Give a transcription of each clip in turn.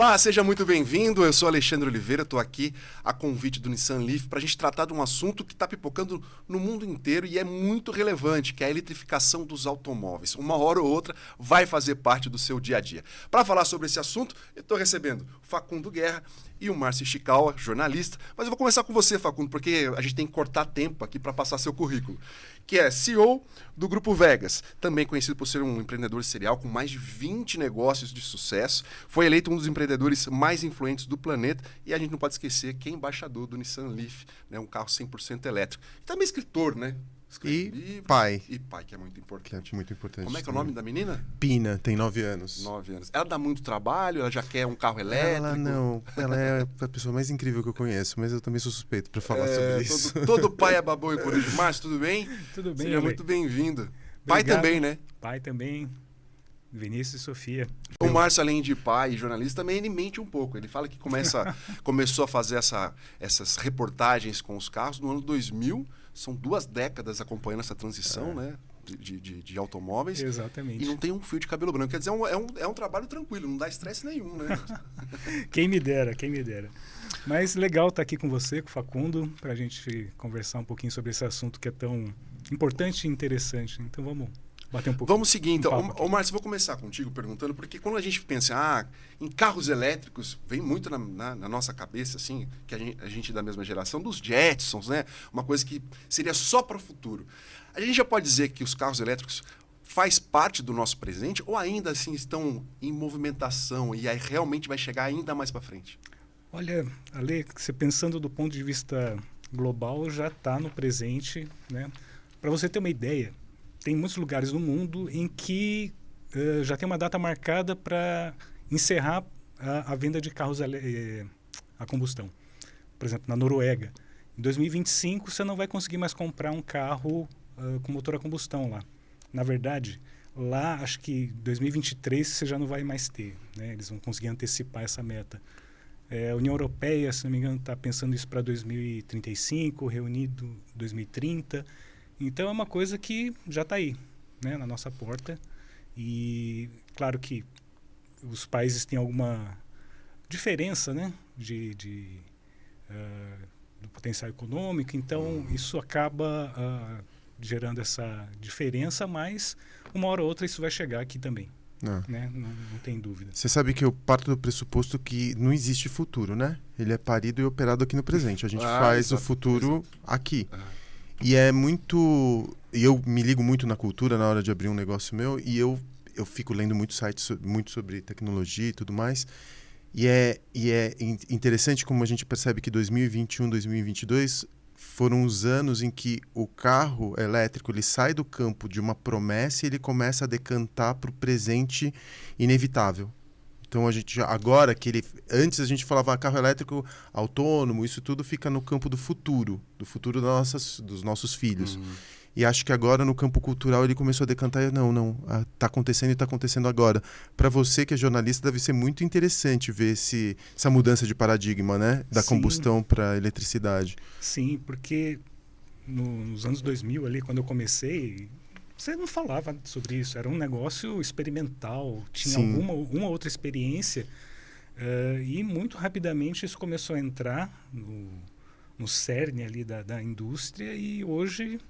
Olá, seja muito bem-vindo. Eu sou Alexandre Oliveira, estou aqui a convite do Nissan Leaf para a gente tratar de um assunto que está pipocando no mundo inteiro e é muito relevante, que é a eletrificação dos automóveis. Uma hora ou outra vai fazer parte do seu dia a dia. Para falar sobre esse assunto, eu estou recebendo o Facundo Guerra e o Márcio Ishikawa, jornalista. Mas eu vou começar com você, Facundo, porque a gente tem que cortar tempo aqui para passar seu currículo, que é CEO do Grupo Vegas, também conhecido por ser um empreendedor serial com mais de 20 negócios de sucesso. Foi eleito um dos empreendedores mais influentes do planeta e a gente não pode esquecer que é embaixador do Nissan Leaf, né, um carro 100% elétrico. E também escritor, né? Pai. E pai, que é muito importante. Que é muito importante. Como é que é o nome da menina? Pina, tem 9 anos. 9 anos. Ela dá muito trabalho? Ela já quer um carro elétrico? Ela é a pessoa mais incrível que eu conheço, mas eu também sou suspeito para falar sobre isso. Todo pai é babão e coruja. Márcio, tudo bem? Tudo bem, Seja Ale. muito bem-vindo. Pai também, né? Pai também. Vinícius e Sofia. O Márcio, além de pai e jornalista, também ele mente um pouco. Ele fala que começou a fazer essas reportagens com os carros no ano 2000. São 2 décadas acompanhando essa transição, né? De automóveis. Exatamente. E não tem um fio de cabelo branco. Quer dizer, é um trabalho tranquilo, não dá estresse nenhum, né? Quem me dera, quem me dera. Mas legal estar aqui com você, com o Facundo, para a gente conversar um pouquinho sobre esse assunto que é tão importante e interessante. Então vamos bater um pouco. Vamos seguir, então. Ô, Márcio, vou começar contigo perguntando, porque quando a gente pensa em carros elétricos, vem muito na nossa cabeça, assim, que a gente é da mesma geração, dos Jetsons, né? Uma coisa que seria só para o futuro. A gente já pode dizer que os carros elétricos faz parte do nosso presente ou ainda assim estão em movimentação e aí realmente vai chegar ainda mais para frente? Olha, Ale, você pensando do ponto de vista global, já está no presente, né? Para você ter uma ideia, tem muitos lugares no mundo em que já tem uma data marcada para encerrar a venda de carros a combustão. Por exemplo, na Noruega, em 2025 você não vai conseguir mais comprar um carro com motor a combustão lá. Na verdade, lá acho que em 2023 você já não vai mais ter, né? Eles vão conseguir antecipar essa meta. A União Europeia, se não me engano, está pensando isso para 2035, reunido 2030. Então é uma coisa que já está aí, né, na nossa porta. E claro que os países têm alguma diferença, né, do potencial econômico, então isso acaba gerando essa diferença, mas uma hora ou outra isso vai chegar aqui também. Né? Não tem dúvida. Você sabe que eu parto do pressuposto que não existe futuro, né? Ele é parido e operado aqui no presente. A gente faz o futuro aqui. E é muito... E eu me ligo muito na cultura na hora de abrir um negócio meu e eu fico lendo muitos sites muito sobre tecnologia e tudo mais. E é interessante como a gente percebe que 2021, 2022 foram os anos em que o carro elétrico ele sai do campo de uma promessa e ele começa a decantar para o presente inevitável. Então a gente agora antes a gente falava carro elétrico autônomo, isso tudo fica no campo do futuro dos nossos filhos. E acho que agora no campo cultural ele começou a decantar, está acontecendo e está acontecendo agora. Para você que é jornalista deve ser muito interessante ver essa mudança de paradigma, né, da combustão para a eletricidade. Sim, porque nos anos 2000 ali quando eu comecei, você não falava sobre isso, era um negócio experimental, tinha alguma outra experiência e muito rapidamente isso começou a entrar no cerne ali da indústria e hoje,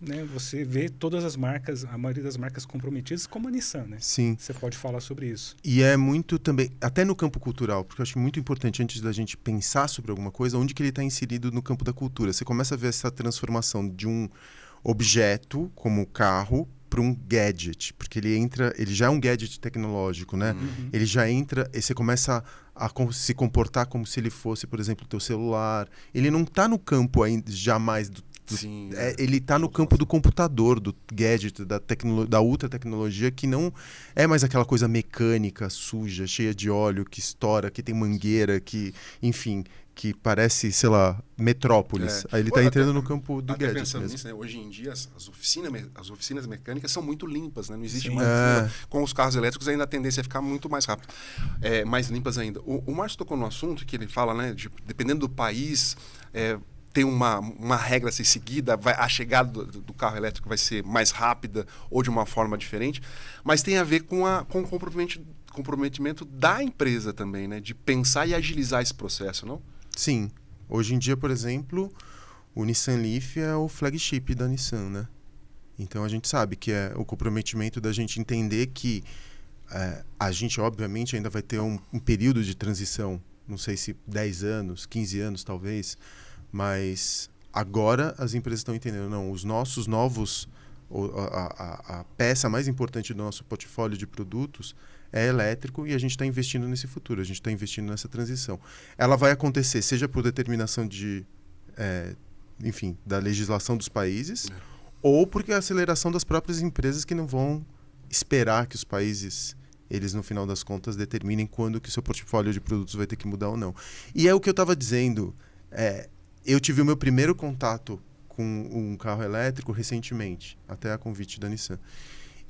né, você vê todas as marcas, a maioria das marcas comprometidas como a Nissan, né? Sim. Você pode falar sobre isso. E é muito também, até no campo cultural, porque eu acho muito importante antes da gente pensar sobre alguma coisa, onde que ele está inserido no campo da cultura. Você começa a ver essa transformação de um objeto, como o carro, para um gadget, porque ele já é um gadget tecnológico, né? Ele já entra, e você começa a se comportar como se ele fosse, por exemplo, o teu celular. Ele não está no campo ainda jamais ele está no campo do computador, do gadget, da ultra tecnologia, que não é mais aquela coisa mecânica, suja, cheia de óleo, que estoura, que tem mangueira, que, enfim, que parece, sei lá, metrópolis. Aí ele está entrando no campo do gadget pensando mesmo. Nisso, né? Hoje em dia, as oficinas mecânicas são muito limpas, né? Não existe mais... Com os carros elétricos, ainda a tendência é ficar muito mais rápido. Mais limpas ainda. O Márcio tocou no assunto que ele fala, né? Dependendo do país... tem uma regra a ser seguida, a chegada do carro elétrico vai ser mais rápida ou de uma forma diferente, mas tem a ver com o comprometimento da empresa também, né? De pensar e agilizar esse processo, não? Sim. Hoje em dia, por exemplo, o Nissan Leaf é o flagship da Nissan, né? Então a gente sabe que é o comprometimento da gente entender que a gente, obviamente, ainda vai ter um período de transição. Não sei se 10 anos, 15 anos talvez, mas agora as empresas estão entendendo, não, os nossos novos, a peça mais importante do nosso portfólio de produtos é elétrico e a gente está investindo nesse futuro, a gente está investindo nessa transição. Ela vai acontecer, seja por determinação enfim, da legislação dos países, ou porque a aceleração das próprias empresas que não vão esperar que os países, eles no final das contas, determinem quando que o seu portfólio de produtos vai ter que mudar ou não. E é o que eu estava dizendo, eu tive o meu primeiro contato com um carro elétrico recentemente, até a convite da Nissan.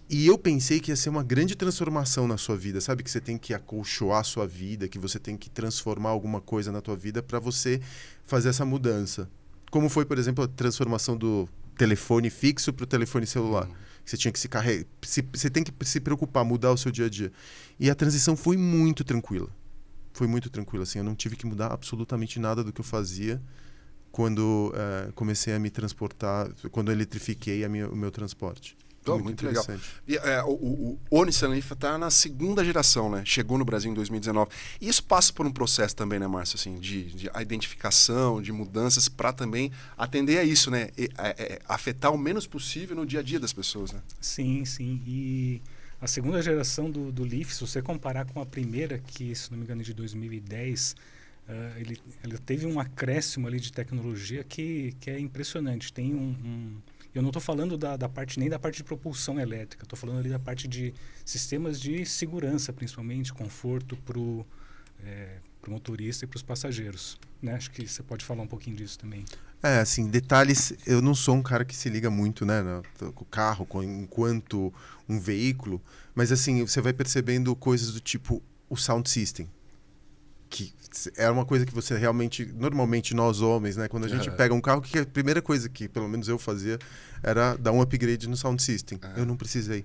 E eu pensei que ia ser uma grande transformação na sua vida, sabe? Que você tem que acolchoar a sua vida, que você tem que transformar alguma coisa na tua vida para você fazer essa mudança. Como foi, por exemplo, a transformação do telefone fixo para o telefone celular. Você tinha que se carregar, você tem que se preocupar, mudar o seu dia a dia. E a transição foi muito tranquila. Foi muito tranquila, assim. Eu não tive que mudar absolutamente nada do que eu fazia quando comecei a me transportar, quando eu eletrifiquei o meu transporte. Muito legal. E, o Nissan Leaf está na segunda geração, né? Chegou no Brasil em 2019. E isso passa por um processo também, né, Márcio? Assim, de identificação, de mudanças para também atender a isso, né? Afetar o menos possível no dia a dia das pessoas, né? Sim, sim. E a segunda geração do Leaf, se você comparar com a primeira, que, se não me engano, é de 2010, ele teve um acréscimo ali de tecnologia que é impressionante. Tem eu não estou falando da parte nem da parte de propulsão elétrica, estou falando ali da parte de sistemas de segurança, principalmente, conforto para o motorista e para os passageiros. Né? Acho que você pode falar um pouquinho disso também. Assim, detalhes, eu não sou um cara que se liga muito, né, no carro enquanto um veículo, mas assim, você vai percebendo coisas do tipo o sound system, que é uma coisa que você realmente, normalmente nós homens, né, quando a gente pega um carro, que a primeira coisa que pelo menos eu fazia era dar um upgrade no sound system. Eu não precisei.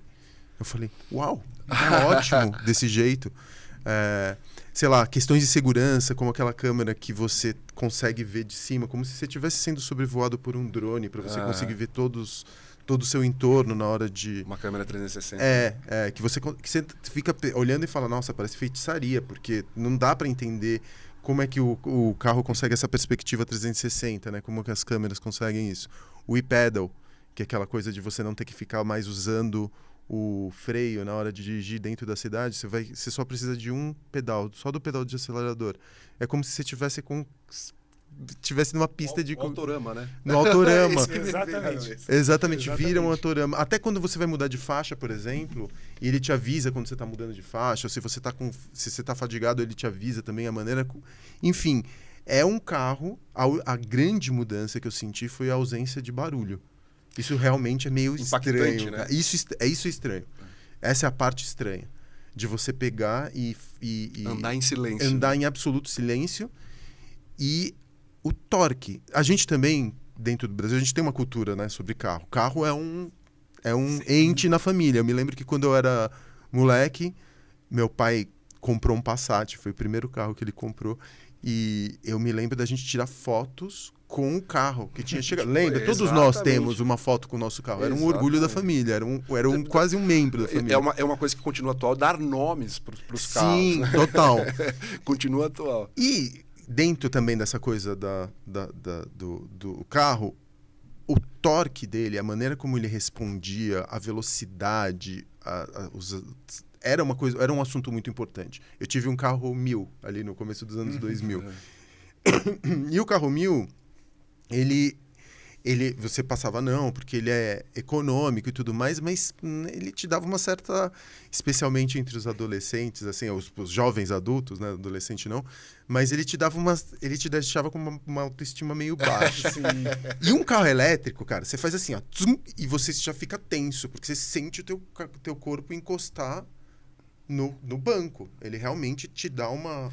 Eu falei, uau, é ótimo desse jeito. Sei lá, questões de segurança, como aquela câmera que você consegue ver de cima, como se você estivesse sendo sobrevoado por um drone, para você conseguir ver todo o seu entorno na hora de... Uma câmera 360. Que você fica olhando e fala, nossa, parece feitiçaria, porque não dá para entender como é que o carro consegue essa perspectiva 360, né? Como que as câmeras conseguem isso. O e-pedal, que é aquela coisa de você não ter que ficar mais usando o freio na hora de dirigir dentro da cidade, você só precisa de um pedal, só do pedal de acelerador. É como se você tivesse numa pista de... Autorama, né? No Autorama. Exatamente. Vira um Autorama. Até quando você vai mudar de faixa, por exemplo, e ele te avisa quando você está mudando de faixa, ou se você está fadigado, ele te avisa também a maneira... Enfim, é um carro... A grande mudança que eu senti foi a ausência de barulho. Isso realmente é meio estranho. Né? Isso estranho. Essa é a parte estranha. De você pegar e andar em silêncio. Andar em absoluto silêncio. E o torque. A gente também, dentro do Brasil, a gente tem uma cultura, né, sobre carro. Carro é um ente na família. Eu me lembro que quando eu era moleque, meu pai comprou um Passat. Foi o primeiro carro que ele comprou. E eu me lembro da gente tirar fotos com o carro que tinha chegado. Lembra? Todos nós temos uma foto com o nosso carro. Era um orgulho da família. Era quase um membro da família. É uma coisa que continua atual. Dar nomes para os carros. Sim, total. Continua atual. E... dentro também dessa coisa do carro, o torque dele, a maneira como ele respondia, a velocidade, era um assunto muito importante. Eu tive um carro 1000 ali no começo dos anos 2000. E o carro 1000, você passava não, porque ele é econômico e tudo mais, mas ele te dava uma certa, especialmente entre os adolescentes, assim, os jovens adultos, né, adolescente não, mas ele te deixava com uma autoestima meio baixa. E um carro elétrico, cara, você faz assim, ó, e você já fica tenso, porque você sente o teu corpo encostar no banco. Ele realmente te dá uma...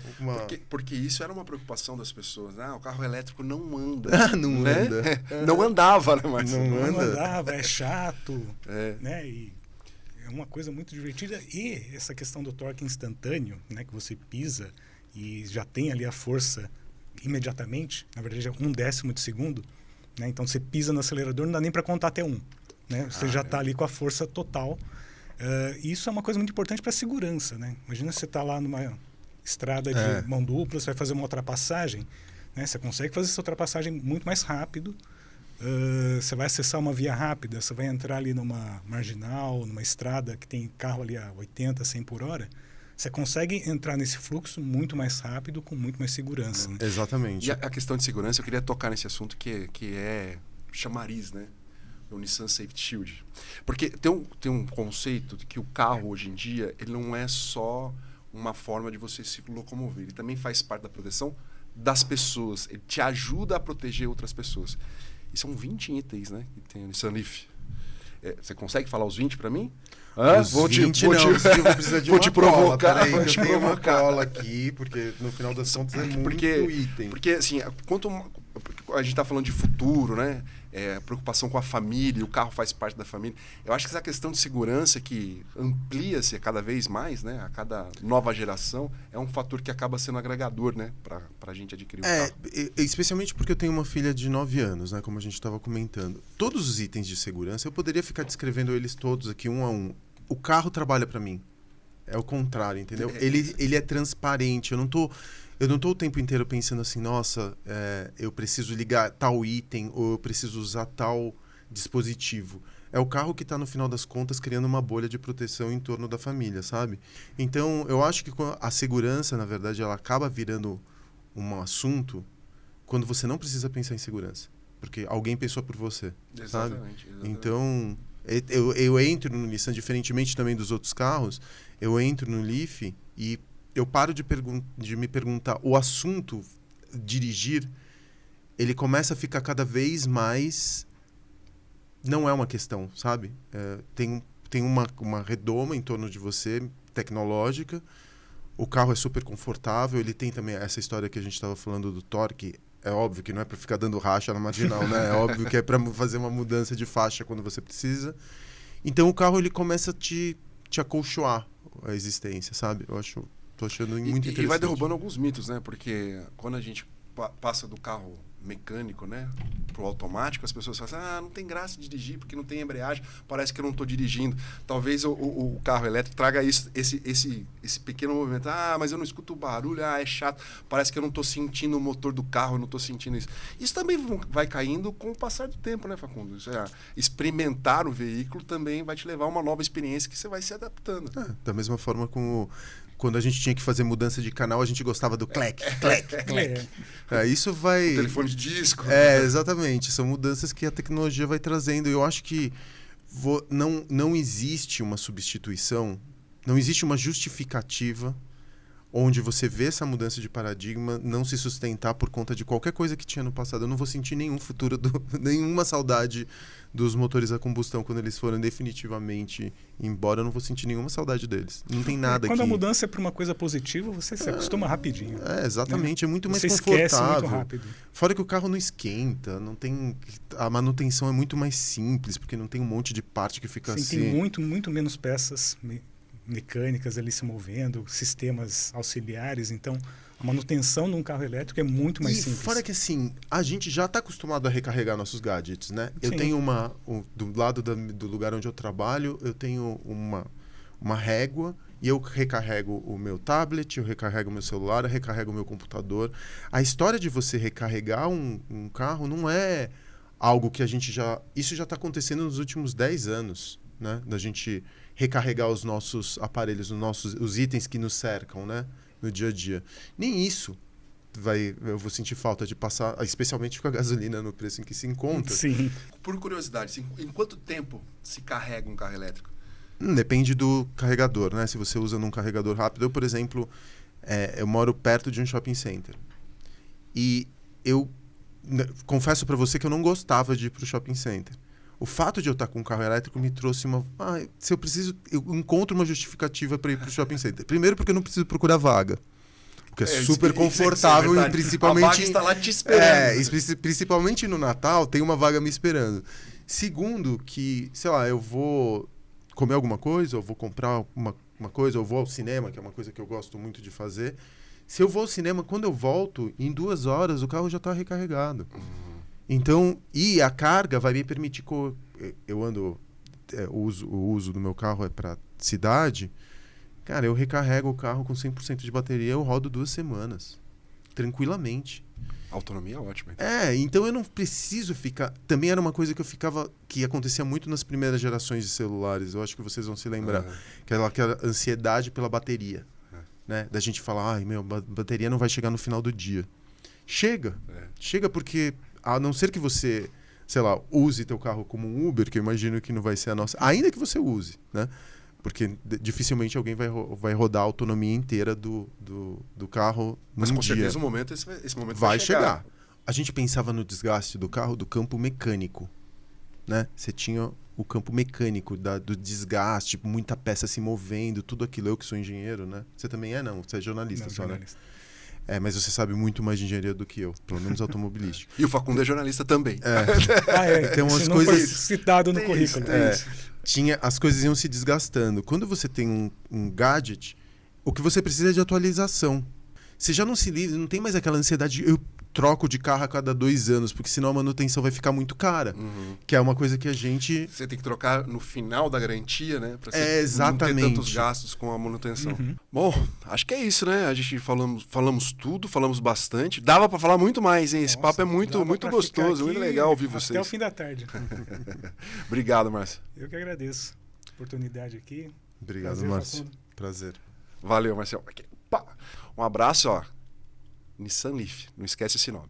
Porque isso era uma preocupação das pessoas. O carro elétrico não anda. Não né? anda. Não andava, né, Marcelo? Não andava, é chato. Né? E é uma coisa muito divertida. E essa questão do torque instantâneo, né, que você pisa e já tem ali a força imediatamente, na verdade é 1/10 de segundo, né? Então você pisa no acelerador, não dá nem para contar até 1, né? Você já está ali com a força total. Isso é uma coisa muito importante para a segurança, né? Imagina você está lá numa estrada de mão dupla, você vai fazer uma ultrapassagem, né? Você consegue fazer essa ultrapassagem muito mais rápido. Você vai acessar uma via rápida, você vai entrar ali numa marginal, numa estrada que tem carro ali a 80, 100 por hora. Você consegue entrar nesse fluxo muito mais rápido, com muito mais segurança. Né? Exatamente. E a questão de segurança, eu queria tocar nesse assunto que é chamariz, né? O Nissan Safety Shield. Porque tem um conceito de que o carro, hoje em dia, ele não é só uma forma de você se locomover. Ele também faz parte da proteção das pessoas. Ele te ajuda a proteger outras pessoas. E são 20 itens, né? Que tem o Nissan Leaf. Você consegue falar os 20 para mim? Vou te provocar. Eu tenho uma cola aqui, porque no final das contas é muito item. Porque, assim, quanto a gente está falando de futuro, né? Preocupação com a família, o carro faz parte da família. Eu acho que essa questão de segurança que amplia-se cada vez mais, né? A cada nova geração, é um fator que acaba sendo agregador, né? Para a gente adquirir um carro. Especialmente porque eu tenho uma filha de 9 anos, né? Como a gente estava comentando. Todos os itens de segurança, eu poderia ficar descrevendo eles todos aqui, um a um. O carro trabalha para mim. É o contrário, entendeu? Ele é transparente. Eu não tô o tempo inteiro pensando assim, nossa, eu preciso ligar tal item ou eu preciso usar tal dispositivo. É o carro que está, no final das contas, criando uma bolha de proteção em torno da família, sabe? Então, eu acho que a segurança, na verdade, ela acaba virando um assunto quando você não precisa pensar em segurança. Porque alguém pensou por você, sabe? Exatamente. Então, eu entro no Nissan, diferentemente também dos outros carros, eu entro no Leaf e eu paro de me perguntar, o assunto dirigir, ele começa a ficar cada vez mais... Não é uma questão, sabe? Tem uma redoma em torno de você, tecnológica. O carro é super confortável. Ele tem também essa história que a gente estava falando do torque. É óbvio que não é para ficar dando racha na marginal, né? É óbvio que é para fazer uma mudança de faixa quando você precisa. Então o carro ele começa a te acolchoar a existência, sabe? Tô achando muito interessante. E vai derrubando alguns mitos, né? Porque quando a gente passa do carro mecânico, né, pro automático, as pessoas falam assim, não tem graça de dirigir porque não tem embreagem, parece que eu não estou dirigindo. Talvez o carro elétrico traga esse pequeno movimento. Mas eu não escuto o barulho, é chato, parece que eu não estou sentindo o motor do carro, eu não estou sentindo isso. Isso também vai caindo com o passar do tempo, né, Facundo? Experimentar o veículo também vai te levar a uma nova experiência que você vai se adaptando. Da mesma forma como quando a gente tinha que fazer mudança de canal, a gente gostava do clec, clec, clec. Isso vai... O telefone de disco. Exatamente. São mudanças que a tecnologia vai trazendo. Eu acho que não existe uma substituição, não existe uma justificativa onde você vê essa mudança de paradigma não se sustentar por conta de qualquer coisa que tinha no passado. Eu não vou sentir nenhum futuro, nenhuma saudade dos motores a combustão quando eles forem definitivamente embora. Eu não vou sentir nenhuma saudade deles. Não tem nada Quando a mudança é para uma coisa positiva, você se acostuma rapidinho. Exatamente. Né? É muito mais você confortável. Esquece muito rápido. Fora que o carro não esquenta, não tem... A manutenção é muito mais simples, porque não tem um monte de parte que fica assim. Tem muito menos peças mecânicas ali se movendo, sistemas auxiliares, então a manutenção de um carro elétrico é muito mais simples. Fora que assim, a gente já está acostumado a recarregar nossos gadgets, né? Eu tenho do lado do lugar onde eu trabalho, eu tenho uma régua e eu recarrego o meu tablet, eu recarrego o meu celular, eu recarrego o meu computador. A história de você recarregar um carro não é algo que a gente já... Isso já está acontecendo nos últimos 10 anos, né? Da gente recarregar os nossos aparelhos, os itens que nos cercam, né? No dia a dia. Nem isso eu vou sentir falta de passar, especialmente com a gasolina no preço em que se encontra. Sim. Por curiosidade, em quanto tempo se carrega um carro elétrico? Depende do carregador, né? Se você usa num carregador rápido. Eu, por exemplo, eu moro perto de um shopping center. E eu confesso para você que eu não gostava de ir para o shopping center. O fato de eu estar com um carro elétrico me trouxe se eu preciso, eu encontro uma justificativa para ir para o shopping center. Primeiro porque eu não preciso procurar vaga. Porque é super confortável e principalmente... A vaga está lá te esperando. Principalmente no Natal tem uma vaga me esperando. Segundo que, sei lá, eu vou comer alguma coisa, ou vou comprar uma coisa, ou vou ao cinema, que é uma coisa que eu gosto muito de fazer. Se eu vou ao cinema, quando eu volto, em 2 horas o carro já está recarregado. Então, e a carga vai me permitir... Eu ando... o uso do meu carro é para cidade. Cara, eu recarrego o carro com 100% de bateria, eu rodo 2 semanas. Tranquilamente. Autonomia é ótima. Então. Então eu não preciso ficar... Também era uma coisa que acontecia muito nas primeiras gerações de celulares. Eu acho que vocês vão se lembrar. Aquela ansiedade pela bateria. Né? Da gente falar, a bateria não vai chegar no final do dia. Chega. Chega porque, a não ser que você, sei lá, use teu carro como um Uber, que eu imagino que não vai ser a nossa... Ainda que você use, né? Porque dificilmente alguém vai rodar a autonomia inteira do carro num dia. Mas com certeza esse momento vai chegar. A gente pensava no desgaste do carro do campo mecânico, né? Você tinha o campo mecânico do desgaste, muita peça se movendo, tudo aquilo. Eu que sou engenheiro, né? Você também não? Você é jornalista não, só, jornalista. Né? Mas você sabe muito mais de engenharia do que eu, pelo menos automobilístico. E o Facundo é jornalista também. Então as não coisas... foi citado no currículo. As coisas iam se desgastando. Quando você tem um gadget, o que você precisa é de atualização. Você já não se livra, não tem mais aquela ansiedade de eu troco de carro a cada 2 anos, porque senão a manutenção vai ficar muito cara. Que é uma coisa que a gente... Você tem que trocar no final da garantia, né? Pra exatamente. Não ter tantos gastos com a manutenção. Bom, acho que é isso, né? A gente falamos tudo, falamos bastante. Dava para falar muito mais, hein? Esse papo é muito gostoso, muito legal ouvir vocês. Até o fim da tarde. Obrigado, Márcio. Eu que agradeço a oportunidade aqui. Obrigado, Márcio. Prazer. Valeu, Marcelo. Um abraço, ó. Nissan Leaf. Não esquece esse nome.